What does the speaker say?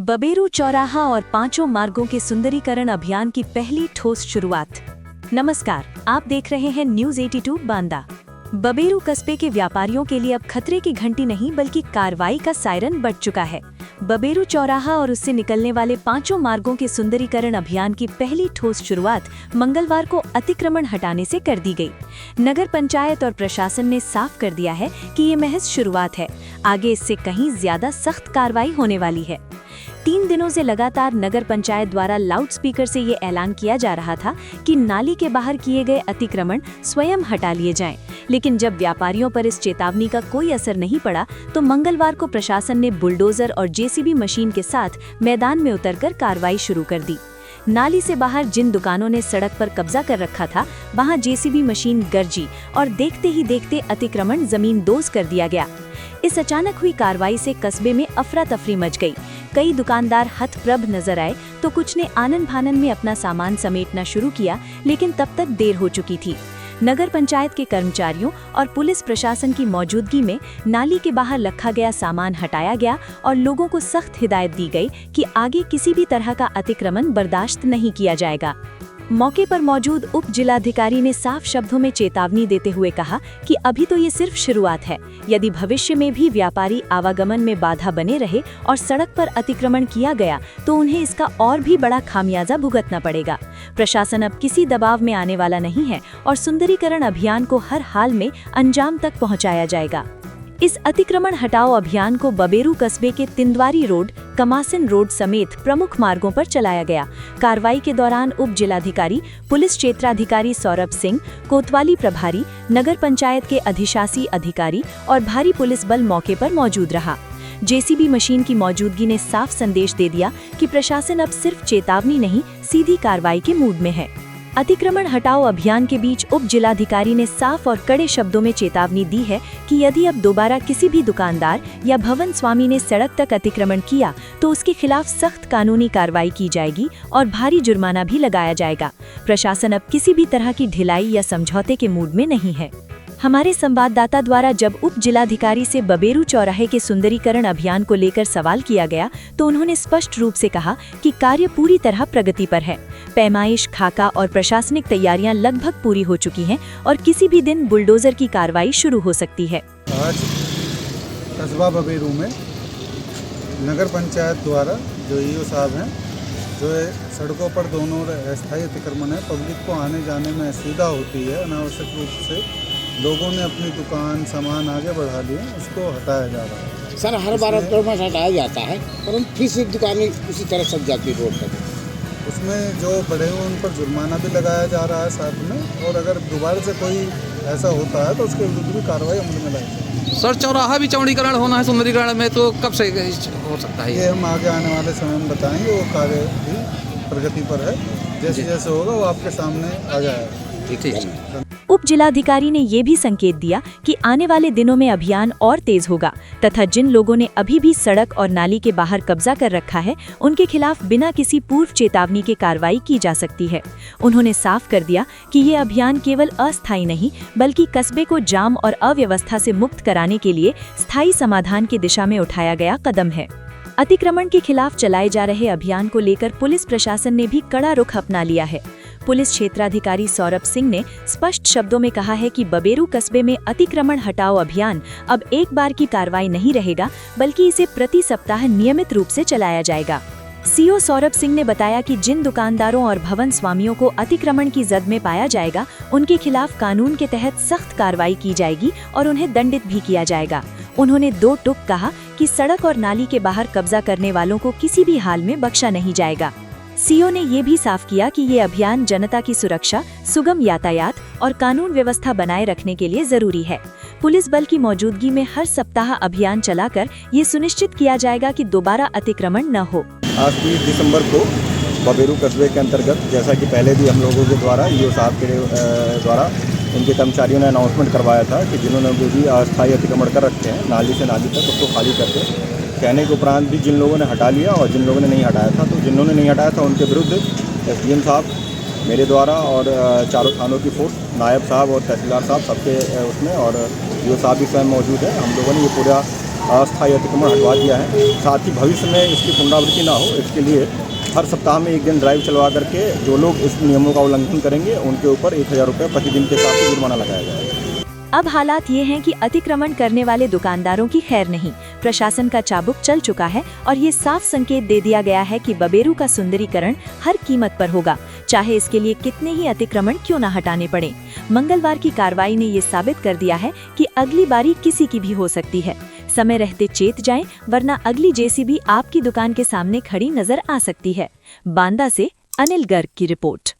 बबेरू चौराहा और पांचों मार्गों के सुंदरीकरण अभियान की पहली ठोस शुरुआत। नमस्कार, आप देख रहे हैं न्यूज़ 82 बांदा। बबेरू कस्बे के व्यापारियों के लिए अब खतरे की घंटी नहीं बल्कि कार्रवाई का सायरन बज चुका है। बबेरू चौराहा और उससे निकलने वाले पांचों मार्गों के सुंदरीकरण अभियान की पहली ठोस शुरुआत मंगलवार को अतिक्रमण हटाने से कर दी गई। नगर पंचायत और प्रशासन ने साफ कर दिया है कि ये महज शुरुआत है, आगे इससे कहीं ज्यादा सख्त कार्रवाई होने वाली है। 3 दिनों से लगातार नगर पंचायत द्वारा लाउडस्पीकर से ये ऐलान किया जा रहा था कि नाली के बाहर किए गए अतिक्रमण स्वयं हटा लिए जाएं, लेकिन जब व्यापारियों पर इस चेतावनी का कोई असर नहीं पड़ा तो मंगलवार को प्रशासन ने बुलडोजर और जेसीबी मशीन के साथ मैदान में उतरकर कार्रवाई शुरू कर दी। नाली से बाहर जिन दुकानों ने सड़क पर कब्जा कर रखा था, वहां जेसीबी मशीन गरजी और देखते ही देखते अतिक्रमण जमींदोज कर दिया गया। इस अचानक हुई कार्रवाई से कस्बे में अफरा तफरी मच गई। कई दुकानदार हतप्रभ नजर आए तो कुछ ने आनन फानन में अपना सामान समेटना शुरू किया, लेकिन तब तक देर हो चुकी थी। नगर पंचायत के कर्मचारियों और पुलिस प्रशासन की मौजूदगी में नाली के बाहर रखा गया सामान हटाया गया और लोगों को सख्त हिदायत दी गई कि आगे किसी भी तरह का अतिक्रमण बर्दाश्त नहीं किया जाएगा। मौके पर मौजूद उप जिलाधिकारी ने साफ शब्दों में चेतावनी देते हुए कहा कि अभी तो ये सिर्फ शुरुआत है। यदि भविष्य में भी व्यापारी आवागमन में बाधा बने रहे और सड़क पर अतिक्रमण किया गया तो उन्हें इसका और भी बड़ा खामियाजा भुगतना पड़ेगा। प्रशासन अब किसी दबाव में आने वाला नहीं है और सुंदरीकरण अभियान को हर हाल में अंजाम तक पहुँचाया जाएगा। इस अतिक्रमण हटाओ अभियान को बबेरू कस्बे के तिंदवारी रोड, कमासिन रोड समेत प्रमुख मार्गों पर चलाया गया। कार्रवाई के दौरान उप जिलाधिकारी, पुलिस क्षेत्राधिकारी सौरभ सिंह, कोतवाली प्रभारी, नगर पंचायत के अधिशासी अधिकारी और भारी पुलिस बल मौके पर मौजूद रहा। जेसीबी मशीन की मौजूदगी ने साफ संदेश दे दिया कि प्रशासन अब सिर्फ चेतावनी नहीं, सीधी कार्रवाई के मूड में है। अतिक्रमण हटाओ अभियान के बीच उप जिलाधिकारी ने साफ और कड़े शब्दों में चेतावनी दी है कि यदि अब दोबारा किसी भी दुकानदार या भवन स्वामी ने सड़क तक अतिक्रमण किया तो उसके खिलाफ सख्त कानूनी कार्रवाई की जाएगी और भारी जुर्माना भी लगाया जाएगा। प्रशासन अब किसी भी तरह की ढिलाई या समझौते के मूड में नहीं है। हमारे संवाददाता द्वारा जब उप जिलाधिकारी से बबेरू चौराहे के सुंदरीकरण अभियान को लेकर सवाल किया गया तो उन्होंने स्पष्ट रूप से कहा कि कार्य पूरी तरह प्रगति पर है। पैमाइश, खाका और प्रशासनिक तैयारियां लगभग पूरी हो चुकी हैं और किसी भी दिन बुलडोजर की कार्रवाई शुरू हो सकती है। आज कस्बा बबेरू में नगर पंचायत द्वारा जो ईओ साहब हैं, जो सड़कों पर दोनों अस्थायी अतिक्रमण है, पब्लिक को आने जाने में असुविधा होती है, अनावश्यक रूप से लोगों ने अपनी दुकान सामान आगे बढ़ा लिए, उसको हटाया जा रहा है। सर, हर बार अतिक्रमण हटाया जाता है परंतु फिर से दुकानें उसी तरह सज जाती है रोड पर। उसमें जो बड़े हुए उन पर जुर्माना भी लगाया जा रहा है साथ में, और अगर दोबारा से कोई ऐसा होता है तो उसके विरुद्ध भी कार्रवाई अमल में लाई जाएगी। सर, चौराहा भी चौड़ीकरण होना है सुंदरीकरण में, तो कब से हो सकता है? ये हम आगे आने वाले समय में बताएंगे। वो कार्य भी प्रगति पर है, जैसे जैसे होगा वो आपके सामने आ जाएगा। ठीक है। उप जिलाधिकारी ने ये भी संकेत दिया कि आने वाले दिनों में अभियान और तेज होगा तथा जिन लोगों ने अभी भी सड़क और नाली के बाहर कब्जा कर रखा है उनके खिलाफ बिना किसी पूर्व चेतावनी के कार्रवाई की जा सकती है। उन्होंने साफ कर दिया कि ये अभियान केवल अस्थायी नहीं बल्कि कस्बे को जाम और अव्यवस्था से मुक्त कराने के लिए स्थायी समाधान की दिशा में उठाया गया कदम है। अतिक्रमण के खिलाफ चलाए जा रहे अभियान को लेकर पुलिस प्रशासन ने भी कड़ा रुख अपना लिया है। पुलिस क्षेत्राधिकारी सौरभ सिंह ने स्पष्ट शब्दों में कहा है कि बबेरू कस्बे में अतिक्रमण हटाओ अभियान अब एक बार की कार्रवाई नहीं रहेगा बल्कि इसे प्रति सप्ताह नियमित रूप से चलाया जाएगा। सीओ सौरभ सिंह ने बताया कि जिन दुकानदारों और भवन स्वामियों को अतिक्रमण की जद में पाया जाएगा उनके खिलाफ कानून के तहत सख्त कार्रवाई की जाएगी और उन्हें दंडित भी किया जाएगा। उन्होंने 2 टूक कहा कि सड़क और नाली के बाहर कब्जा करने वालों को किसी भी हाल में बख्शा नहीं जाएगा। सीओ ने ये भी साफ किया कि ये अभियान जनता की सुरक्षा, सुगम यातायात और कानून व्यवस्था बनाए रखने के लिए जरूरी है। पुलिस बल की मौजूदगी में हर सप्ताह अभियान चलाकर ये सुनिश्चित किया जाएगा कि दोबारा अतिक्रमण न हो। आज 30 दिसंबर को बबेरू कस्बे के अंतर्गत, जैसा कि पहले भी हम लोगों के द्वारा ईओ साहब के द्वारा उनके कर्मचारियों ने अनाउंसमेंट करवाया था कि जिन्होंने भी अस्थायी अतिक्रमण कर रखे हैं नाली से नाली तक, उसको खाली करके, कहने के उपरांत भी जिन लोगों ने हटा लिया और जिन लोगों ने नहीं हटाया था, तो जिन्होंने नहीं हटाया था उनके विरुद्ध एसडीएम साहब, मेरे द्वारा और चारों थानों की फोर्स, नायब साहब और तहसीलदार साहब सबके उसमें, और ईओ साहब भी स्वयं मौजूद है। हम लोगों ने ये पूरा अस्थायी अतिक्रमण हटवा दिया है। साथ ही भविष्य में इसकी पुनरावृत्ति ना हो, इसके लिए हर सप्ताह में एक दिन ड्राइव चलवा करके जो लोग इस नियमों का उल्लंघन करेंगे उनके ऊपर 1000 रुपये प्रतिदिन के साथ जुर्माना लगाया जाएगा। अब हालात ये हैं कि अतिक्रमण करने वाले दुकानदारों की खैर नहीं। प्रशासन का चाबुक चल चुका है और ये साफ संकेत दे दिया गया है कि बबेरू का सुंदरीकरण हर कीमत पर होगा, चाहे इसके लिए कितने ही अतिक्रमण क्यों न हटाने पड़े। मंगलवार की कार्रवाई ने ये साबित कर दिया है कि अगली बारी किसी की भी हो सकती है। समय रहते चेत जाएं, वरना अगली जेसीबी आपकी दुकान के सामने खड़ी नजर आ सकती है। बांदा से अनिल गर्ग की रिपोर्ट।